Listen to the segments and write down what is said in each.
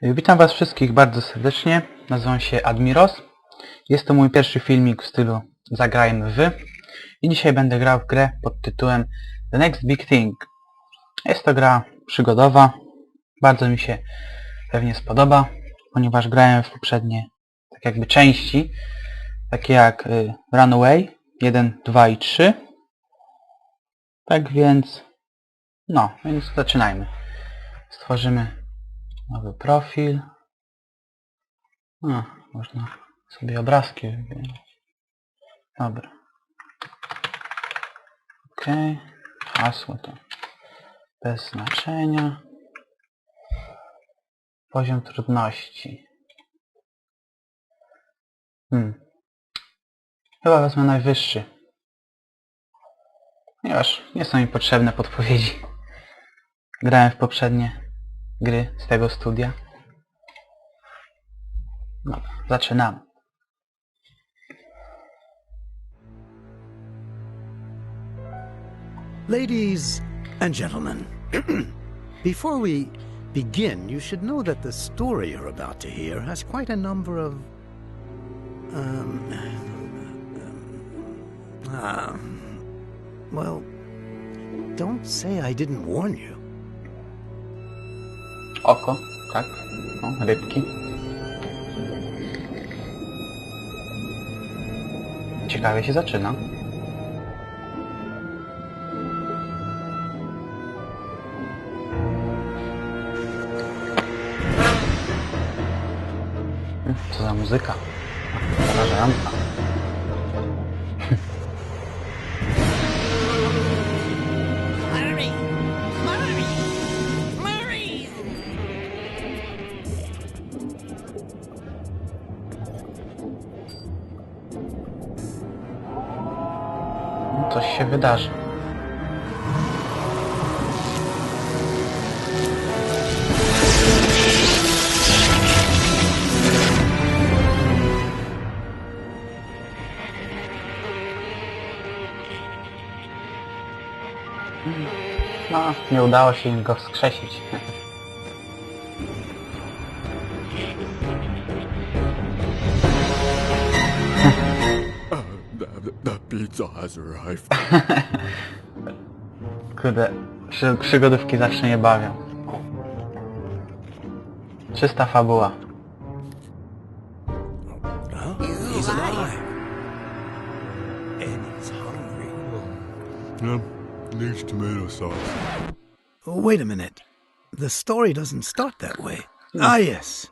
Witam Was wszystkich bardzo serdecznie. Nazywam się Admiros. Jest to mój pierwszy filmik w stylu Zagrajmy w. I dzisiaj będę grał w grę pod tytułem The Next Big Thing. Jest to gra przygodowa. Bardzo mi się pewnie spodoba, ponieważ grałem w poprzednie tak jakby części, takie jak Runaway 1, 2 i 3. Tak więc, więc zaczynajmy. Stworzymy nowy profil. Można sobie obrazki wybrać. Dobra. OK. Hasło to bez znaczenia. Poziom trudności. Chyba wezmę najwyższy. Ponieważ nie są mi potrzebne podpowiedzi. Grałem w poprzednie gry z tego studia. Dobra, zaczynamy. Ladies and gentlemen, before we begin, you should know that the story you're about to hear has quite a number of, well, don't say I didn't warn you. Oko, tak. Rybki. Ciekawie się zaczyna. Co za muzyka? Zarażająca. Coś się wydarzy. Nie udało się im go wskrzesić. The pizza has arrived. Kurde, przygodówki zawsze mnie bawią. Czysta fabuła. He's alive. And he's hungry. Needs tomato sauce. Wait a minute. The story doesn't start that way. Yes.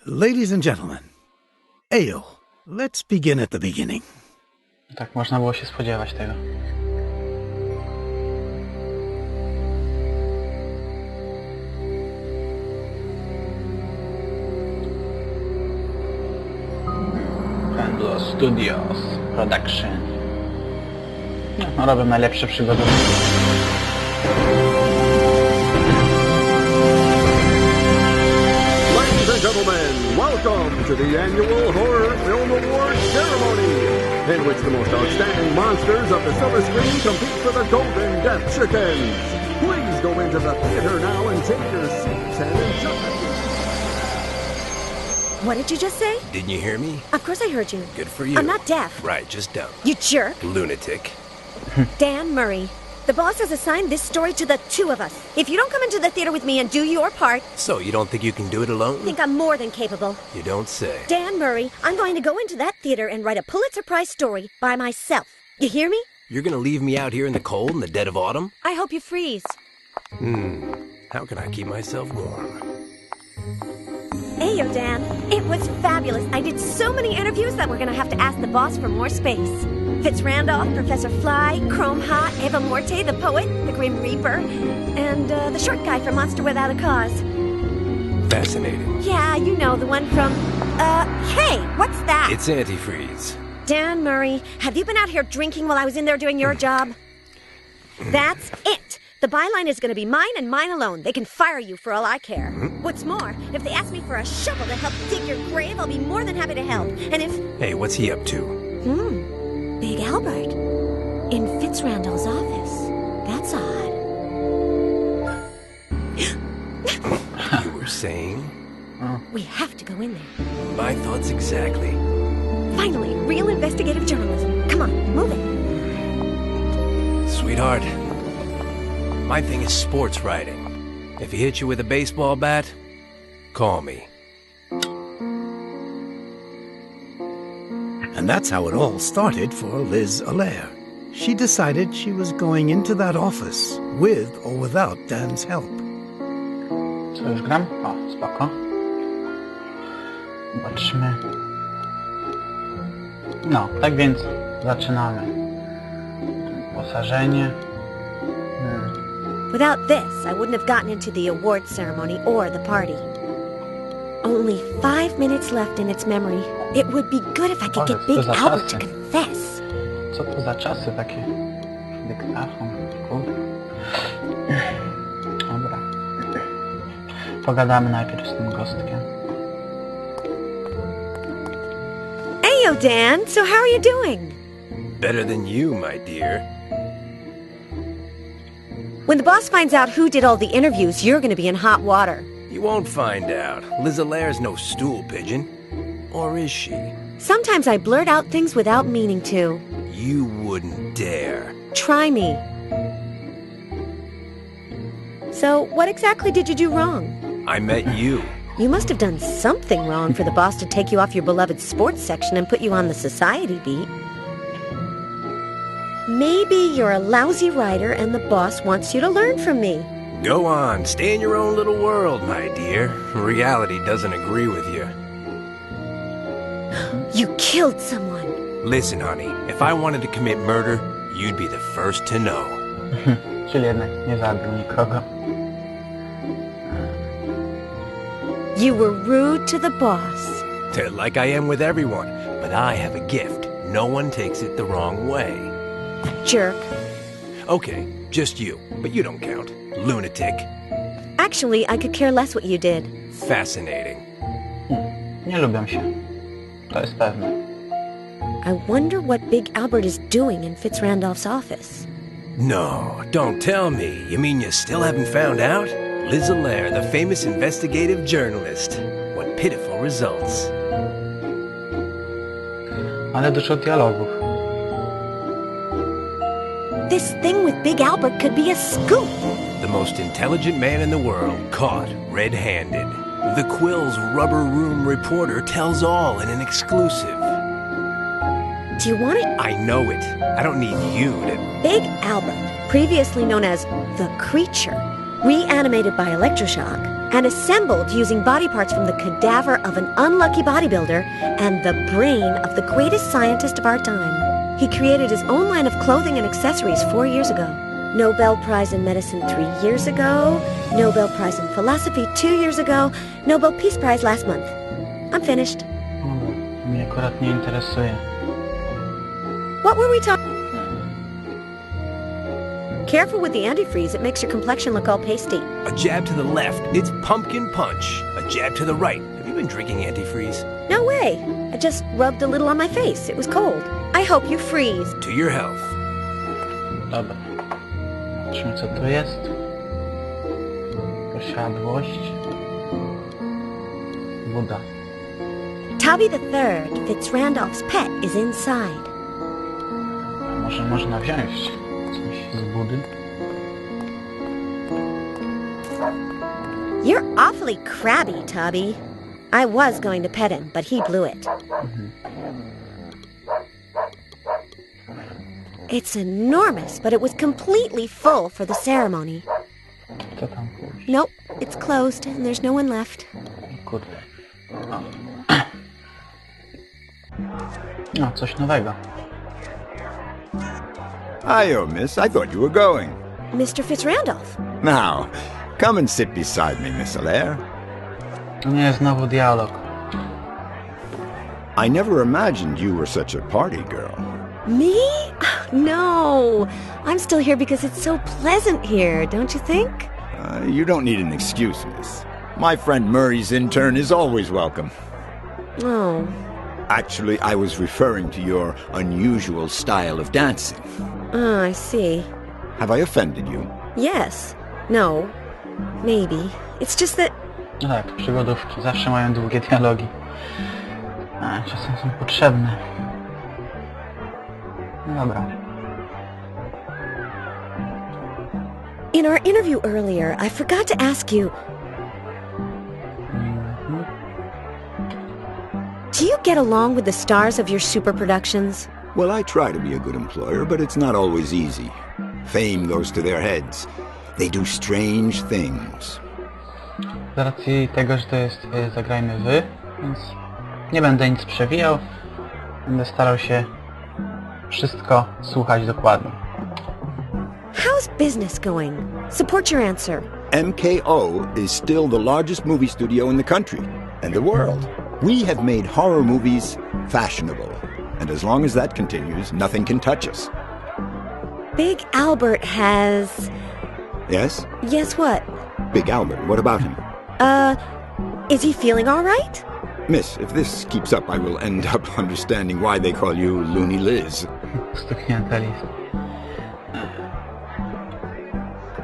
Ladies and gentlemen, Ayo, let's begin at the beginning. Tak można było się spodziewać tego. Admiros Studios Production. Robię najlepsze przygody. Ladies and gentlemen, welcome to the annual Horror Film Awards ceremony, in which the most outstanding monsters of the silver screen compete for the Golden Death Chickens. Please go into the theater now and take your seats and enjoy. What did you just say? Didn't you hear me? Of course I heard you. Good for you. I'm not deaf. Right, just dumb. You jerk. Lunatic. Dan Murray. The boss has assigned this story to the two of us. If you don't come into the theater with me and do your part... So, you don't think you can do it alone? I think I'm more than capable. You don't say. Dan Murray, I'm going to go into that theater and write a Pulitzer Prize story by myself. You hear me? You're gonna leave me out here in the cold in the dead of autumn? I hope you freeze. How can I keep myself warm? Ayo, Dan. It was fabulous. I did so many interviews that we're going to have to ask the boss for more space. Fitz Randolph, Professor Fly, Chrome Hot, Eva Morte, the poet, the Grim Reaper, and the short guy from Monster Without a Cause. Fascinating. Yeah, you know, the one from... hey, what's that? It's antifreeze. Dan Murray, have you been out here drinking while I was in there doing your job? That's it. The byline is going to be mine and mine alone. They can fire you for all I care. What's more, if they ask me for a shovel to help dig your grave, I'll be more than happy to help. And if... Hey, what's he up to? Big Albert. In Fitz Randall's office. That's odd. You were saying? We have to go in there. My thoughts exactly. Finally, real investigative journalism. Come on, move it. Sweetheart, my thing is sports writing. If he hits you with a baseball bat, call me. And that's how it all started for Liz Allaire. She decided she was going into that office with or without Dan's help. Co, już gram? O, spoko. Zobaczmy. No, tak więc zaczynamy. Wyposażenie. Without this, I wouldn't have gotten into the award ceremony or the party. Only 5 minutes left in its memory. It would be good if I could get Big Albert to confess. Co to za czasy takie? Dyktafon, kurde. Dobra. Pogadamy najpierw z tym gostkiem. Heyo, Dan. So how are you doing? Better than you, my dear. When the boss finds out who did all the interviews, you're going to be in hot water. You won't find out. Liz Allaire's no stool pigeon. Or is she? Sometimes I blurt out things without meaning to. You wouldn't dare. Try me. So, what exactly did you do wrong? I met you. You must have done something wrong for the boss to take you off your beloved sports section and put you on the society beat. Maybe you're a lousy writer and the boss wants you to learn from me. Go on, stay in your own little world, my dear. Reality doesn't agree with you. You killed someone. Listen, honey, if I wanted to commit murder, you'd be the first to know. Czyli jednak nie zabił nikogo. You were rude to the boss. Like I am with everyone, but I have a gift. No one takes it the wrong way. Jerk. Okay, just you, but you don't count. Lunatic. Actually, I could care less what you did. Fascinating. Nie lubią się. To jest pewne. I wonder what Big Albert is doing in Fitzrandolph's office. No, don't tell me. You mean you still haven't found out? Liz Allaire, the famous investigative journalist. What pitiful results. Ale dużo dialogów. This thing with Big Albert could be a scoop. The most intelligent man in the world, caught red-handed. The Quill's rubber room reporter tells all in an exclusive. Do you want it? I know it. I don't need you to... Big Albert, previously known as the Creature, reanimated by electroshock and assembled using body parts from the cadaver of an unlucky bodybuilder and the brain of the greatest scientist of our time. He created his own line of clothing and accessories 4 years ago. Nobel Prize in Medicine 3 years ago, Nobel Prize in Philosophy 2 years ago, Nobel Peace Prize last month. I'm finished. Mnie akurat nie interesuje. What were we talking? Careful with the antifreeze, it makes your complexion look all pasty. A jab to the left, it's pumpkin punch. A jab to the right. Have you been drinking antifreeze? No way. I just rubbed a little on my face. It was cold. I hope you freeze. To your health. Dobra. Zobaczmy, co tu jest. Posiadłość. Woda. Tubby III, Fitzrandolph's pet, is inside. A może można wziąć coś z budy? You're awfully crabby, Tubby. I was going to pet him, but he blew it. It's enormous, but it was completely full for the ceremony. Co tam pójść? Nope, it's closed and there's no one left. Kurde. O. No, coś nowego. Hiyo, miss. I thought you were going. Mr. Fitzrandolph. Now, come and sit beside me, Miss Allaire. Nie, znowu dialog. I never imagined you were such a party girl. Me? No. I'm still here because it's so pleasant here, don't you think? You don't need an excuse, miss. My friend Murray's intern is always welcome. Oh. Actually, I was referring to your unusual style of dancing. Oh, I see. Have I offended you? Yes. No. Maybe. It's just that No tak, przygodówki zawsze mają długie dialogi. A, czasem są potrzebne. No dobra. In our interview earlier, I forgot to ask you, do you get along with the stars of your super productions? Well, I try to be a good employer, but it's not always easy. Fame goes to their heads. They do strange things. Z racji tego, że to jest Zagrajmy wy, więc nie będę nic przewijał. Będę starał się wszystko słuchać dokładnie. How's business going? Support your answer. MKO is still the largest movie studio in the country and the world. We have made horror movies fashionable, and as long as that continues, nothing can touch us. Big Albert has... Yes? Yes, what? Big Albert, what about him? Is he feeling all right? Miss, if this keeps up, I will end up understanding why they call you Loony Liz. Stuknięte list.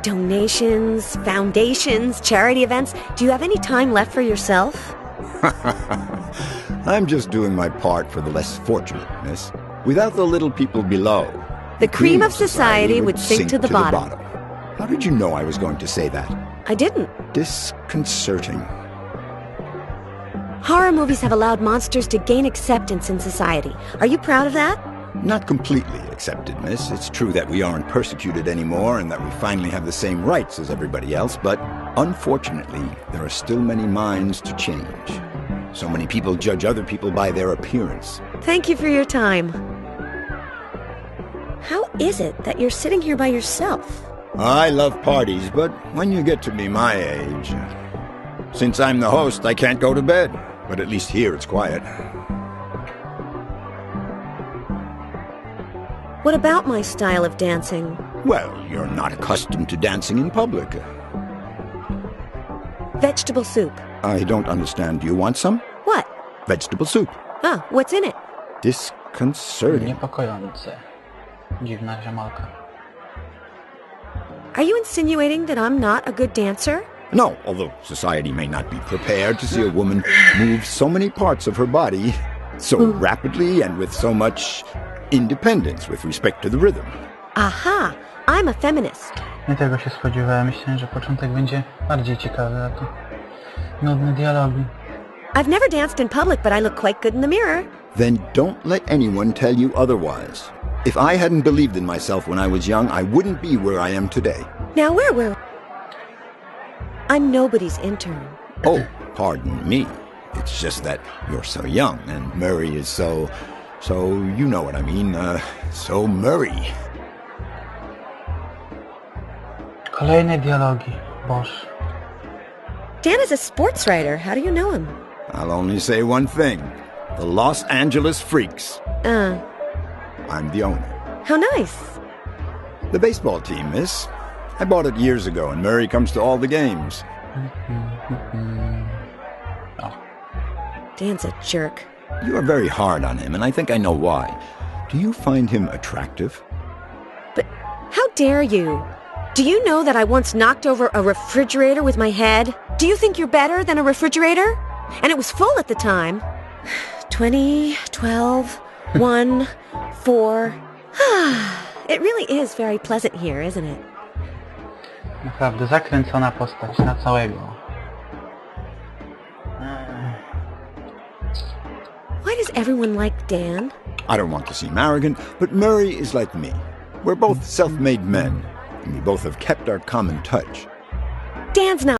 Donations, foundations, charity events. Do you have any time left for yourself? I'm just doing my part for the less fortunate, miss. Without the little people below, The cream of society would sink to the bottom. How did you know I was going to say that? I didn't. Disconcerting. Horror movies have allowed monsters to gain acceptance in society. Are you proud of that? Not completely accepted, miss. It's true that we aren't persecuted anymore and that we finally have the same rights as everybody else, but unfortunately, there are still many minds to change. So many people judge other people by their appearance. Thank you for your time. How is it that you're sitting here by yourself? I love parties, but when you get to be my age... Since I'm the host, I can't go to bed. But at least here it's quiet. What about my style of dancing? Well, you're not accustomed to dancing in public. Vegetable soup. I don't understand. Do you want some? What? Vegetable soup. Ah, what's in it? Disconcerting. Niepokojące. Dziwna ziomalka. Are you insinuating that I'm not a good dancer? No, although society may not be prepared to see a woman move so many parts of her body so rapidly and with so much independence with respect to the rhythm. Aha! I'm a feminist. Nie tego się spodziewałem. Myślałem, że początek będzie bardziej ciekawy, a to nudne dialogi. I've never danced in public, but I look quite good in the mirror. Then don't let anyone tell you otherwise. If I hadn't believed in myself when I was young, I wouldn't be where I am today. Now, where were... I'm nobody's intern. Oh, pardon me. It's just that you're so young, and Murray is so you know what I mean, so Murray. Kolejne dialogi. Boż. Dan is a sports writer. How do you know him? I'll only say one thing. The Los Angeles Freaks. I'm the owner. How nice. The baseball team, miss. I bought it years ago, and Murray comes to all the games. Dan's a jerk. You are very hard on him, and I think I know why. Do you find him attractive? But how dare you? Do you know that I once knocked over a refrigerator with my head? Do you think you're better than a refrigerator? And it was full at the time. 20, 12, 1, 4... It really is very pleasant here, isn't it? Naprawdę zakręcona postać na całego. Why does everyone like Dan? I don't want to seem arrogant, but Murray is like me. We're both self-made men, and we both have kept our common touch. Dan's not